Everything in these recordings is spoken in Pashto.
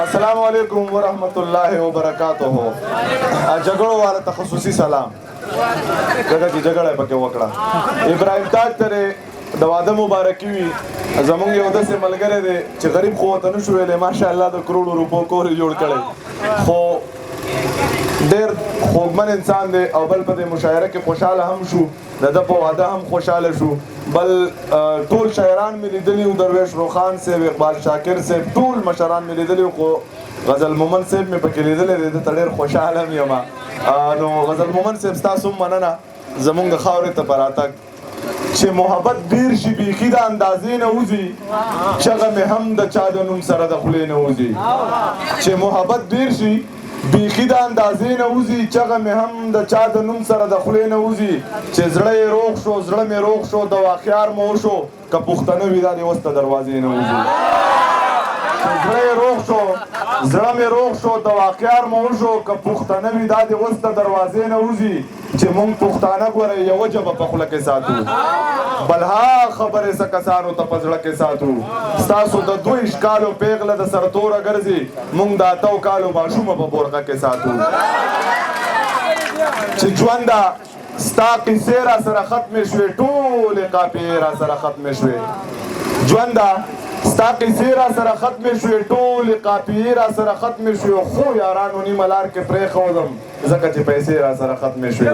السلام علیکم ورحمۃ اللہ وبرکاتہ. جګړو والا تخصصي سلام دغه چې جګړه پکې وکړه. ابراهیم تاج ته د واده مبارکي وي. زمونږ یو داسې ملګری دی چې غریب خو ورته نشو ویلی، ماشاءالله د کروڑو روپو کور یې جوړ کړی، خو ډېر خوږمن انسان دی او بل په دې مشاعره کې خوشحاله هم شو، د ده په واده هم خوشحاله شو. بل ټول شاعران مې لیدلي وو، درویش روخان صاحب، اقبال شاکر صاحب، ټول مشران مې لیدلي وو، خو غزل مومن صاحب مې پکې لیدلی دی، ده ته ډېر خوشحاله هم یم. نو غزل مومن صاحب ستاسو هم مننه زمونږ خاورې ته په راتګ. چې محبت ډېر شي بیخي د اندازې نه وځي، چغه مې هم د چا د نوم سره د خولې نه وځي. چې محبت ډېر شي بیخي د اندازې نه وځي، چغه مې هم د چا د نوم سره د خولې نه وځي. چې زړه یې روغ شو، زړه مې روغ شو، د واخیار مو وشو، که پښتنه وي دا دې اوس ته دروازې نه وځي. چې زړه یې روغ شو، زړه مې روغ شو، د واقعار مو وشو، که پښتانه وي دا دې اوس ته دروازې نه وځي. چې مونږ پښتانه ګوره یوه ژبه په خوله کې ساتو، بل ها خبرې څه کسانو ته په زړه کې ساتو. ستاسو د 22 کالو پیغله د سرتوره ګرځي، مونږ د 8 کالو ماشومه په بورقه کې ساتو. چې ژونده ستا قیسې را سره ختمې شوې، ټولې قافیې را سره ختمې شوې. ژونده ستا قیسې را سره ختمې شوې، ټولې قافیې را سره ختمې شوې، خو یارانو نیمه لار کې پرېښودم ځکه چې پیسې را سره ختمې شوې.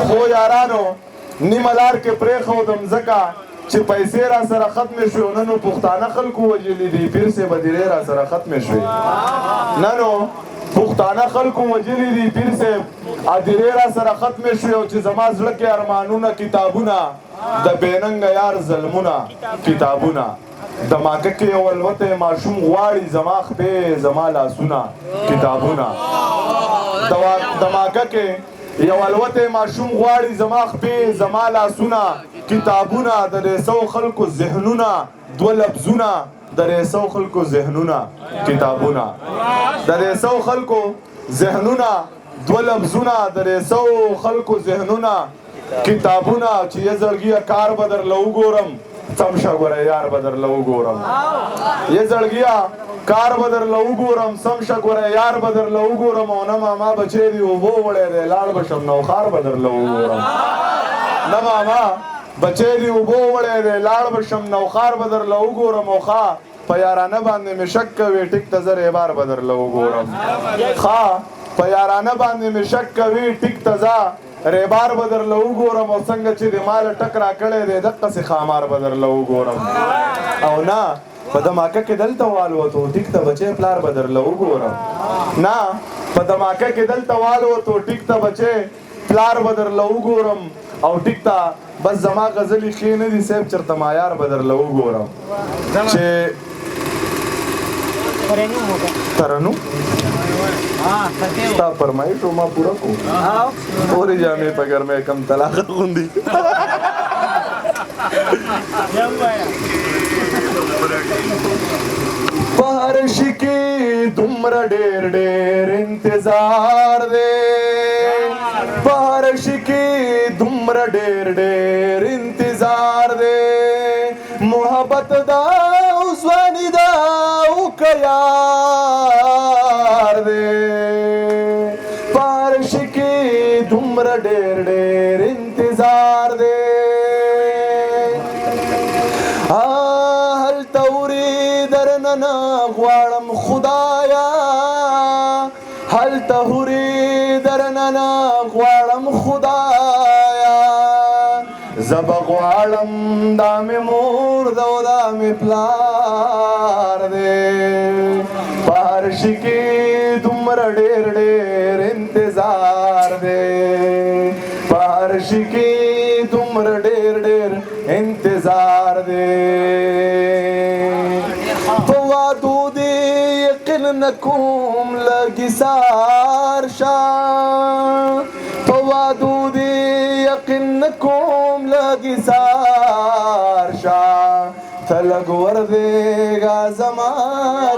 خو یارانو نیمه لار کې پرېښودم ځکه چې پیسې را سره ختمې شوې. ننو پښتانه خلکو وژلي دي، پیر صاحب هدیرې را سره ختمې شوې. ننو پښتانه خلکو وژلي دي، پیر صاحب هدیرې را سره ختمې شوې. او چې زما زړه کې ارمانونه کتابونه، د بېننګه یار ظلمونه کتابونه، د ماکه کې یو الوتی ماشوم غواړي زما خپې زما لاسونه کتابونه. د ماکه کې یو الوتی ماشوم غواړي زما خپې زما لاسونه کتابونه. د 100 خلکو ذهنونه دوه لفظونه، د 100 خلکو ذهنونه کتابونه، د 100 خلکو ذهنونه دوه لفظونه، د 100 خلکو ذهنونه کتابونه. چې یه زړګیه کار به درله وګورم، سمشه ګوره یار به درله وګورم. یه زړګیه کار به درله وګورم، سمشه ګوره یار به درله وګورم. او نه ماما بچی دی اوبو وړی دی، لاړ به شم نوخار به درله وګورم. نه ماما بچی دی اوبو وړی دی، لاړ به شم نوخار به درله وګورم. او ښه په یارانه باندې مې شک کوي، ټیک ته زه ریبار به درله وګورم. ښه په یارانه باندې مې شک کوي، ټیک ته زه ریبار به درله وګورم. او څنګه چې د مال ټک را کړی دی دقسې خامار به درله وګورم. او نه په دماکه کې دلته والوتو، ټیک ته بچی پلار به درله وګورم. نه په دماکه کې دلته والوتو، ټیک ته بچی پلار به درله وګورم. او ټیک ته بس زما غزلې ښې نه دي صاحب، چېرته معیار به درله وګورم. چې ترنو ستا فرمایشو ما پوره کو، پورې جامې په ګرمۍ کم طلاقه غوندي. په هر شي کې دومره ډېر ډېر انتظار دی، په هر شي کې دومره ډېر ډېر انتظار دی. محبت دا ځواني دا او که یار دی، په هر شي کې دومره ډېر ډېر انتظار دی. هلته ورې درننه غواړم خدایا، هلته ورې درننه غواړم خدایا. زه به غواړم دا مې مور ده او دا مې پلار دی، په هر شي کې دومره ډېر ډېر انتظار دی، په هر شي کې دومره ډېر ډېر انتظار دی. په وعدو دې یقین نه کوم لږ ایثار شه، په وعدو دې یقین نه کوم لږ ایثار شه. ته لږ وردېږه زما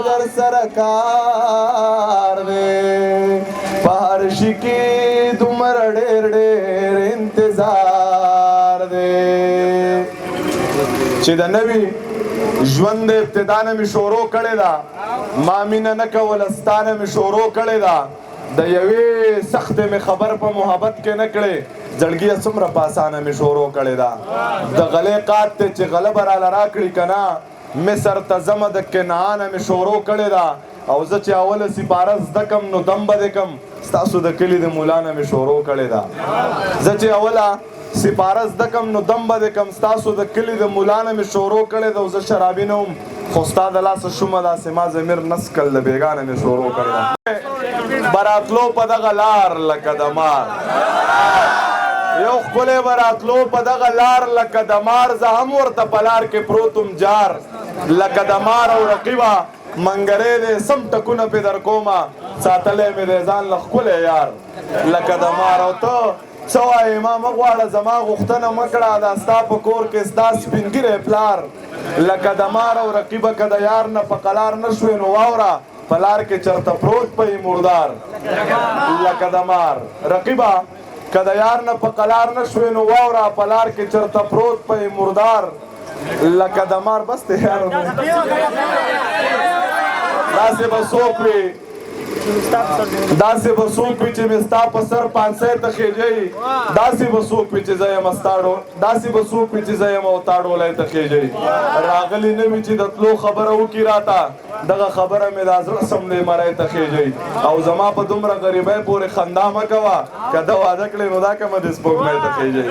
در سره کار دی، په هر شي کې دومره ډېر ډېر انتظار دی. چې د نوي ژوند ابتدا نه مې شروع کړې ده، ما مینه نه کوله ستانه مې شروع کړې ده د یوې سختې مې خبر په محبت کې نه کړې زړګیه څومره په اسانه مې شروع کړې ده د غلې قات ته چې غله به راله راکړي که نه مصر ته ځمه د کنعانه مې شروع کړې ده او زه چې اوله سپاره زده کم نو دم به دې کم ستاسو د کلي د مولانه مې شروع کړې ده زه چې اوله سپاره زده کم نو دم به دې کم ستاسو د کلي د مولانه مې شروع کړې ده او زه شرابي نه وم خو ستا د لاسه شومه داسې ما ضمیر نسکل د بېګانه مې شروع کړې ده براتلو په دغه لار لکه د مار یو ښکلی براتلو په دغه لار لکه د مار زه هم ورته په لار کې پروتم جار لکه د مار او رقیبه منګری دی سم ټکونه پې در کومه ساتلی مې دی ځان له ښکلی یار لکه د مار او ته څه وایې ما مه غواړه زما غوښتنه مه کړه دا ستا په کور کې ستا سپینګیری پلار لکه د مار او رقیبه که د یار نه په قلار نه شوې نو واوره په لار کې چرته پروت به مردار لکه د مار رقیبه که د یار نه په قلار نه شوې نو واوره په لار کې چرته پروت به مردار لکه د مار بس دی یارو داسې به څوک وي داسې به څوک وي چې مې ستا په سر پانسی ته خېجوي داسې به څوک وي چې زه یم داسې به څوک وي چې زه یم او تا ډولی ته خېجوي راغلی نه وي چې د تلو خبره وکړي راته دغه خبره مې دا زړه سملی مری ته خېجوي او زما په دومره غریبۍ پورې خندا مه کوه که ده واده کړې نو دا کومه د سپوږمۍ ته خېجوي